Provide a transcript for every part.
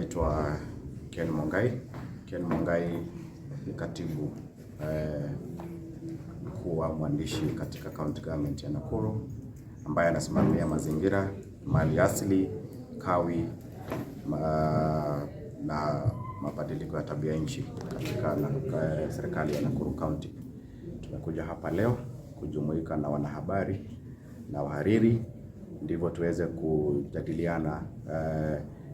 naitwa Ken Mongai. Ken Mongai ni katibu mkuu wa mwandishi katika county government ya Nakuru, ambaye anasimamia mazingira, mali asili, kawi na mabadiliko ya tabia nchi katika serikali ya Nakuru County. Tumekuja hapa leo kujumuika na wanahabari na wahariri, ndivyo tuweze kujadiliana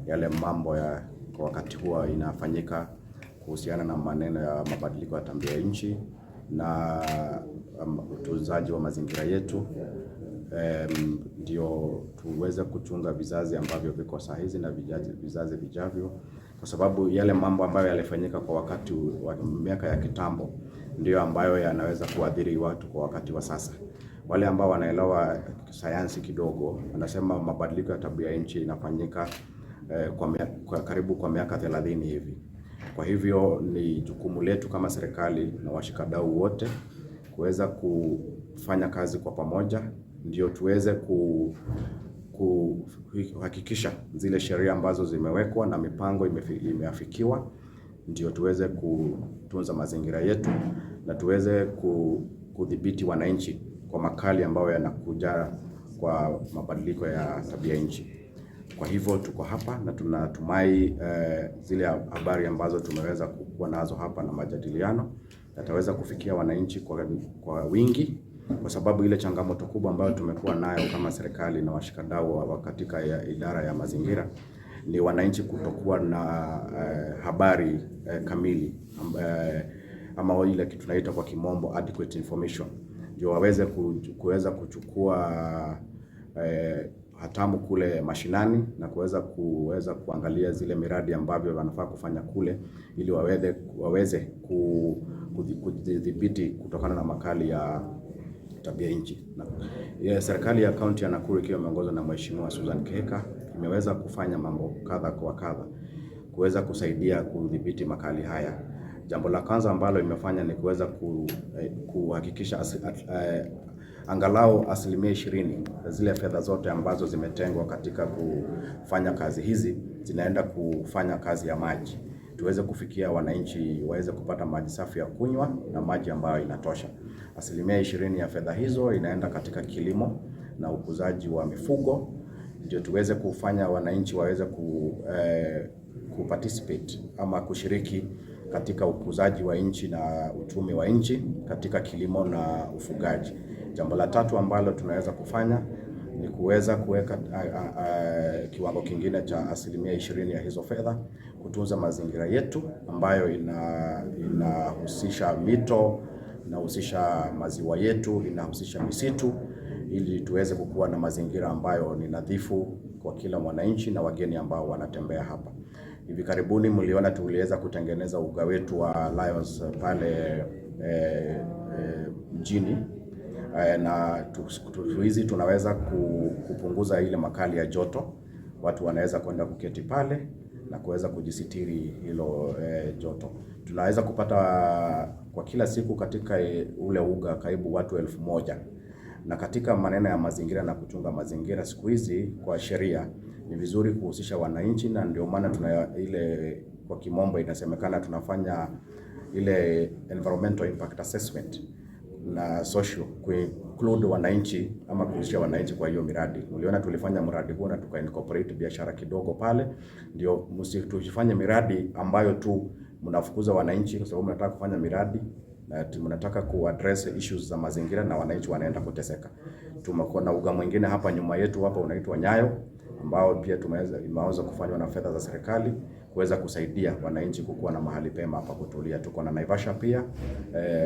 yale mambo ya kwa wakati huo inafanyika kuhusiana na maneno ya mabadiliko ya tabia nchi na utunzaji wa mazingira yetu, ndio tuweze kuchunga vizazi ambavyo viko saa hizi na vizazi vijavyo, kwa sababu yale mambo ambayo yalifanyika kwa wakati wa miaka ya kitambo ndio ambayo yanaweza kuadhiri watu kwa wakati wa sasa. Wale ambao wanaelewa sayansi kidogo wanasema mabadiliko ya tabia nchi inafanyika karibu kwa miaka 30 hivi. Kwa hivyo ni jukumu letu kama serikali na washikadau wote kuweza kufanya kazi kwa pamoja, ndio tuweze kuhakikisha zile sheria ambazo zimewekwa na mipango imeafikiwa, ndio tuweze kutunza mazingira yetu na tuweze kudhibiti wananchi kwa makali ambayo yanakuja kwa mabadiliko ya tabia nchi. Kwa hivyo tuko hapa na tunatumai zile habari ambazo tumeweza kuwa nazo hapa na majadiliano yataweza kufikia wananchi kwa wingi, kwa sababu ile changamoto kubwa ambayo tumekuwa nayo kama serikali na washikadau katika idara ya mazingira ni wananchi kutokuwa na habari kamili ama ile kitu tunaita kwa kimombo adequate information, ndio waweze kuweza kuchukua hatamu kule mashinani na kuweza kuangalia zile miradi ambavyo wanafaa kufanya kule, ili waweze kudhibiti kutokana na makali ya tabia nchi. Serikali ya kaunti ya Nakuru ikiwa imeongozwa na Mheshimiwa Susan Kihika imeweza kufanya mambo kadha kwa kadha kuweza kusaidia kudhibiti makali haya. Jambo la kwanza ambalo imefanya ni kuweza kuhakikisha angalau 20% zile fedha zote ambazo zimetengwa katika kufanya kazi hizi zinaenda kufanya kazi ya maji, tuweze kufikia wananchi waweze kupata maji safi ya kunywa na maji ambayo inatosha. 20% ya fedha hizo inaenda katika kilimo na ukuzaji wa mifugo, ndio tuweze kufanya wananchi waweze kuparticipate ama kushiriki katika ukuzaji wa nchi na uchumi wa nchi katika kilimo na ufugaji. Jambo la tatu ambalo tunaweza kufanya ni kuweza kuweka kiwango kingine cha 20% ya hizo fedha kutunza mazingira yetu, ambayo inahusisha mito, inahusisha maziwa yetu, inahusisha misitu, ili tuweze kukuwa na mazingira ambayo ni nadhifu kwa kila mwananchi na wageni ambao wanatembea hapa. Hivi karibuni mliona tuliweza kutengeneza uga wetu wa Lions pale mjini, na hizi tunaweza kupunguza ile makali ya joto. Watu wanaweza kwenda kuketi pale na kuweza kujisitiri hilo joto. Tunaweza kupata kwa kila siku katika ule uga karibu watu 1000. Na katika maneno ya mazingira na kuchunga mazingira, siku hizi kwa sheria ni vizuri kuhusisha wananchi, na ndio maana tuna ile kwa kimombo inasemekana tunafanya ile environmental impact assessment na social, include wananchi ama kuhusisha wananchi kwa hiyo miradi. Uliona tulifanya mradi huu na incorporate biashara kidogo pale, ndio msifanye miradi ambayo tu mnafukuza wananchi, kwa sababu mnataka kufanya miradi na mnataka kuaddress issues za mazingira na wananchi wanaenda kuteseka. Tumekuwa na uga mwingine hapa nyuma yetu hapa unaitwa Nyayo, ambao pia imeweza kufanywa na fedha za serikali kuweza kusaidia wananchi kukuwa na mahali pema hapa kutulia. Tuko na Naivasha pia,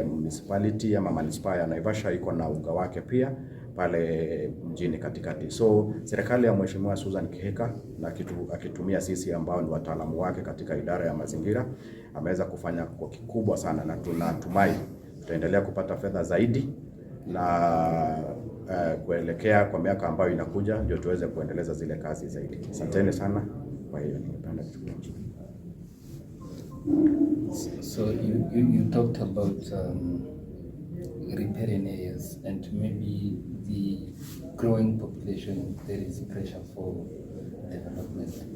municipality ama manispaa ya Naivasha iko na uga wake pia pale mjini katikati. So serikali ya Mheshimiwa Susan Kihika na akitumia sisi ambao ni wataalamu wake katika idara ya mazingira ameweza kufanya kwa kikubwa sana, na tunatumai tutaendelea kupata fedha zaidi na kuelekea kwa miaka ambayo inakuja ndio tuweze kuendeleza zile kazi zaidi. Asanteni sana. Kwa hiyo ningependa kuchukua. So you talked about riparian areas and maybe the growing population, there is pressure for development.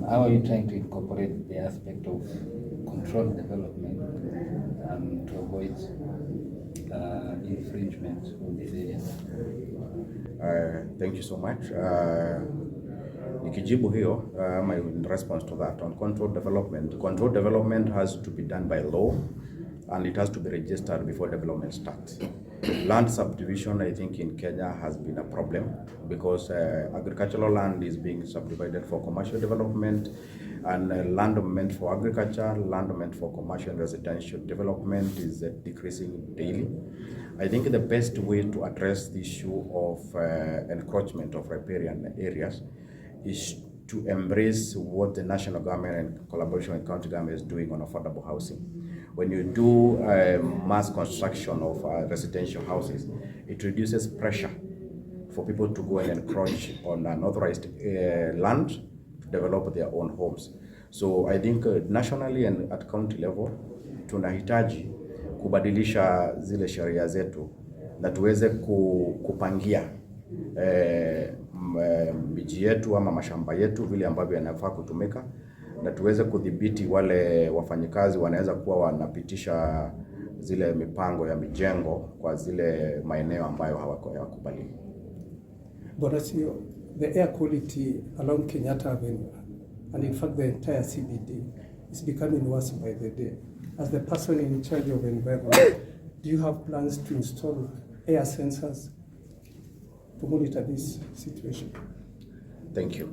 how are you trying to incorporate the aspect of controlled development to avoid infringement of these areas? Thank you so much. Nikijibu hiyo, my response to that on controlled development has to be done by law, and it has to be registered before development starts. Land subdivision, I think, in Kenya has been a problem because agricultural land is being subdivided for commercial development, and land meant for agriculture, land meant for commercial and residential development is decreasing daily. I think the best way to address the issue of encroachment of riparian areas is to embrace what the national government and collaboration with county government is doing on affordable housing. When you do mass construction of residential houses, it reduces pressure for people to go and encroach on unauthorized land to develop their own homes. So I think nationally and at county level tunahitaji kubadilisha zile sheria zetu na tuweze kupangia miji yetu ama mashamba yetu vile ambavyo yanafaa kutumika, na tuweze kudhibiti wale wafanyikazi wanaweza kuwa wanapitisha zile mipango ya mijengo kwa zile maeneo ambayo hawakubali. But as you, the air quality along Kenyatta Avenue and in fact the entire CBD is becoming worse by the day. As the person in charge of environment, do you have plans to install air sensors to monitor this situation? Thank you.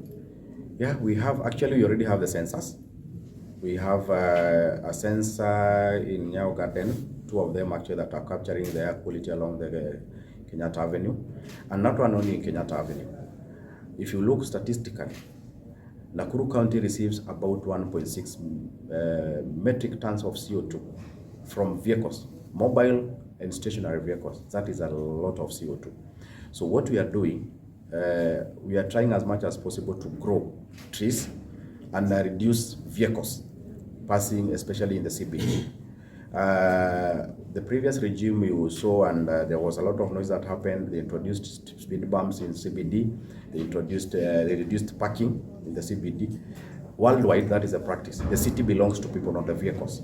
Yeah, we already have the sensors. We have a sensor in Nyao Garden, 2 of them actually that are capturing the air quality along the Kenyatta Avenue, and not one only in Kenyatta Avenue. If you look statistically, Nakuru County receives about 1.6 metric tons of CO2 from vehicles, mobile and stationary vehicles. That is a lot of CO2. So what we are doing, we are trying as much as possible to grow trees and reduce vehicles passing, especially in the CBD. The previous regime you saw, and there was a lot of noise that happened. They introduced speed bumps in CBD. They reduced parking in the CBD. Worldwide, that is a practice. The city belongs to people, not the vehicles.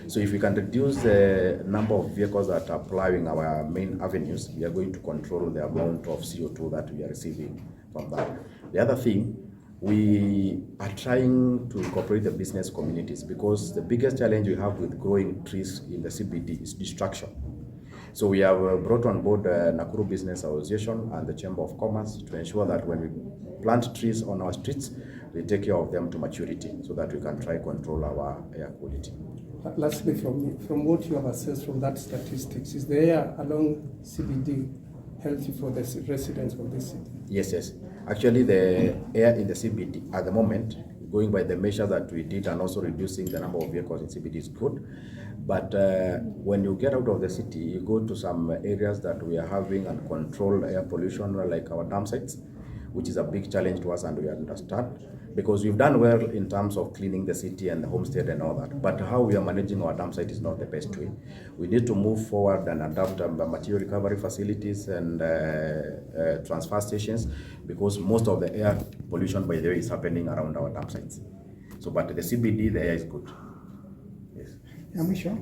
So if we can reduce the number of vehicles that are plowing our main avenues, we are going to control the amount of CO2 that we are receiving from that. The other thing, we are trying to incorporate the business communities, because the biggest challenge we have with growing trees in the CBD is destruction. So we have brought on board Nakuru Business Association and the Chamber of Commerce to ensure that when we plant trees on our streets, we take care of them to maturity so that we can try control our air quality. Lastly, from what you have assessed from that statistics, is the air along CBD healthy for the residents of this city? Yes. Actually, the air in the CBD at the moment, going by the measure that we did and also reducing the number of vehicles in CBD is good. But when you get out of the city, you go to some areas that we are having uncontrolled air pollution, like our dam sites, which is a big challenge to us, and we understand, because we've done well in terms of cleaning the city and the homestead and all that. But how we are managing our dam site is not the best way. We need to move forward and adopt material recovery facilities and transfer stations, because most of the air pollution, by the way, is happening around our dam sites. So, but the CBD, the air is good. Yes. Ya mwisho,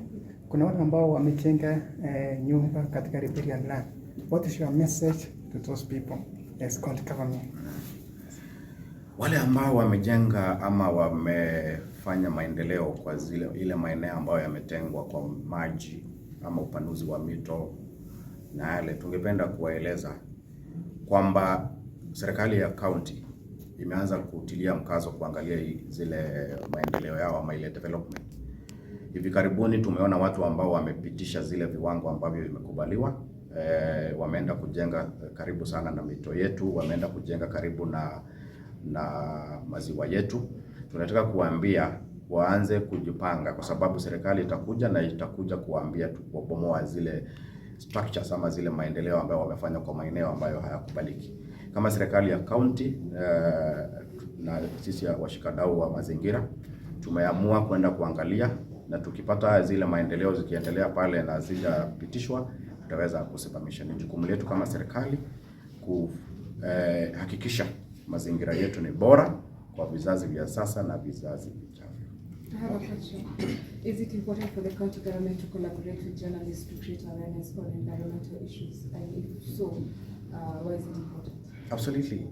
kuna wale ambao wamejenga nyumba katika riparian land. What is your message to those people as county government? Wale ambao wamejenga ama wamefanya maendeleo kwa ile maeneo ambayo yametengwa kwa maji ama upanuzi wa mito na yale, tungependa kuwaeleza kwamba serikali ya county imeanza kutilia mkazo kuangalia zile maendeleo yao ama ile development. Hivi karibuni tumeona watu ambao wamepitisha zile viwango ambavyo vimekubaliwa. Wameenda kujenga karibu sana na mito yetu, wameenda kujenga karibu na maziwa yetu. Tunataka kuambia waanze kujipanga, kwa sababu serikali itakuja kuambia tubomoa zile structures ama zile maendeleo ambayo wamefanya kwa maeneo ambayo hayakubaliki. Kama serikali ya county na sisi washikadau wa mazingira tumeamua kwenda kuangalia, na tukipata zile maendeleo zikiendelea pale na zijapitishwa, tutaweza kusimamisha. Ni jukumu letu kama serikali kuhakikisha mazingira yetu ni bora kwa vizazi vya sasa na vizazi vijavyo. I have a question. Is it important for the county government to collaborate with journalists to create awareness on environmental issues? And if so, why is it important? Absolutely.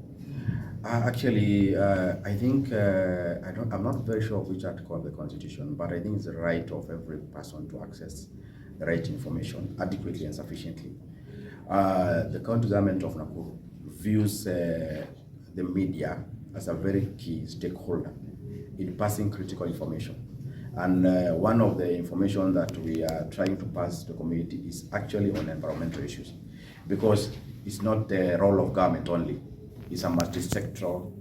Actually, I think I'm not very sure which article of the Constitution, but I think it's the right of every person to access the right information adequately and sufficiently. The county government of Nakuru views the media as a very key stakeholder in passing critical information. And one of the information that we are trying to pass to the community is actually on environmental issues, because it's not the role of government only. It's a multi-sectoral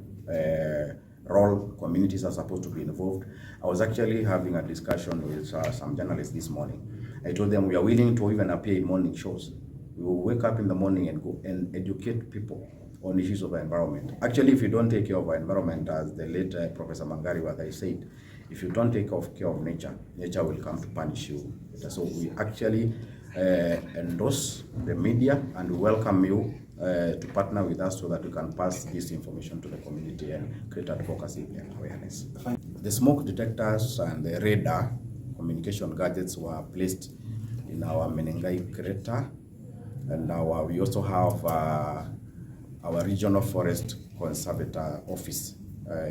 role. Communities are supposed to be involved. I was actually having a discussion with some journalists this morning. I told them we are willing to even appear in morning shows. We will wake up in the morning and go and educate people on issues of the environment. Actually, if you don't take care of our environment, as the late Professor Mangari Wadhai said, if you don't take care of nature, nature will come to punish you. So we actually endorse the media and welcome you to partner with us so that we can pass this information to the community and create advocacy and awareness. The smoke detectors and the radar communication gadgets were placed in our Menengai crater, and now we also have our regional forest conservator office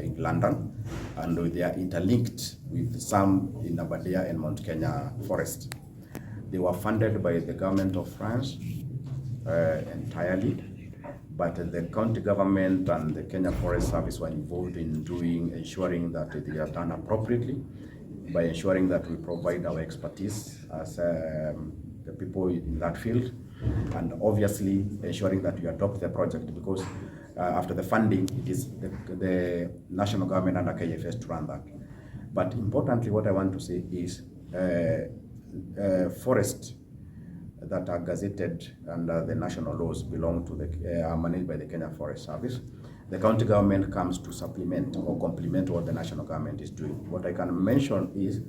in London, and they are interlinked with some in Aberdare and Mount Kenya forest. They were funded by the government of France entirely, but the county government and the Kenya Forest Service were involved in ensuring that they are done appropriately, by ensuring that we provide our expertise as the people in that field, and obviously ensuring that we adopt the project, because after the funding, it is the national government under KFS to run that. But importantly, what I want to say is forests that are gazetted under the national laws belong to are managed by the Kenya Forest Service. The county government comes to supplement or complement what the national government is doing. What I can mention is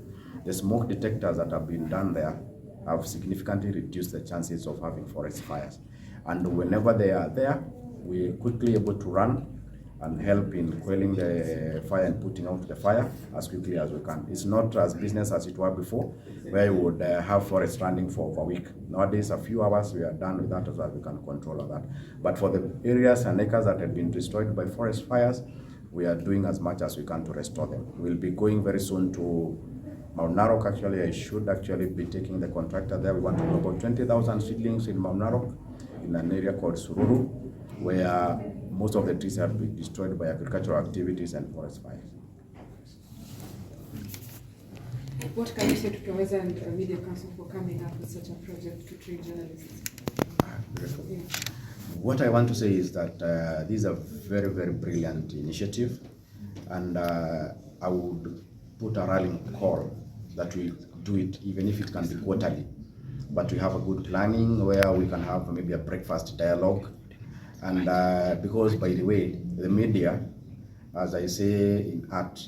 the smoke detectors that have been done there have significantly reduced the chances of having forest fires. And whenever they are there, we're quickly able to run and help in quelling the fire and putting out the fire as quickly as we can. It's not as business as it was before, where you would have forests running for over a week. Nowadays, a few hours, we are done with that, so that we can control all that. But for the areas and acres that have been destroyed by forest fires, we are doing as much as we can to restore them. We'll be going very soon to Mount Narok. Actually, I should actually be taking the contractor there. We want to grow about 20,000 seedlings in Mount Narok, in an area called Sururu, where most of the trees have been destroyed by agricultural activities and forest fires. What can you say to Kaweza and Media Council for coming up with such a project to train journalists? Yeah. What I want to say is that this is a very, very brilliant initiative, and I would put a rallying call that we do it, even if it can be quarterly. But we have a good planning where we can have maybe a breakfast dialogue. And because, by the way, the media, as I say in art,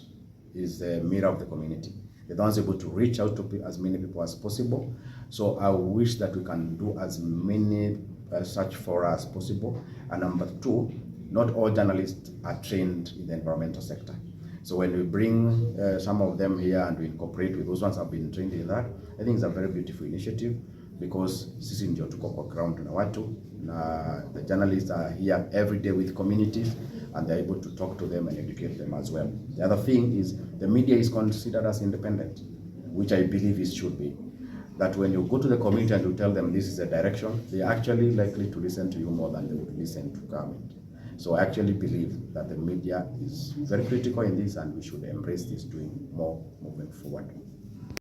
is the mirror of the community. They're the ones able to reach out to as many people as possible. So I wish that we can do as many such fora as possible. And number two, not all journalists are trained in the environmental sector. So when we bring some of them here and we incorporate with those ones who have been trained in that, I think it's a very beautiful initiative, because sisi ndio tuko kwa ground na watu, na the journalists are here every day with communities, and they're able to talk to them and educate them as well. The other thing is the media is considered as independent, which I believe it should be. That when you go to the community and you tell them this is the direction, they are actually likely to listen to you more than they would listen to government. So I actually believe that the media is very critical in this, and we should embrace this, doing more moving forward.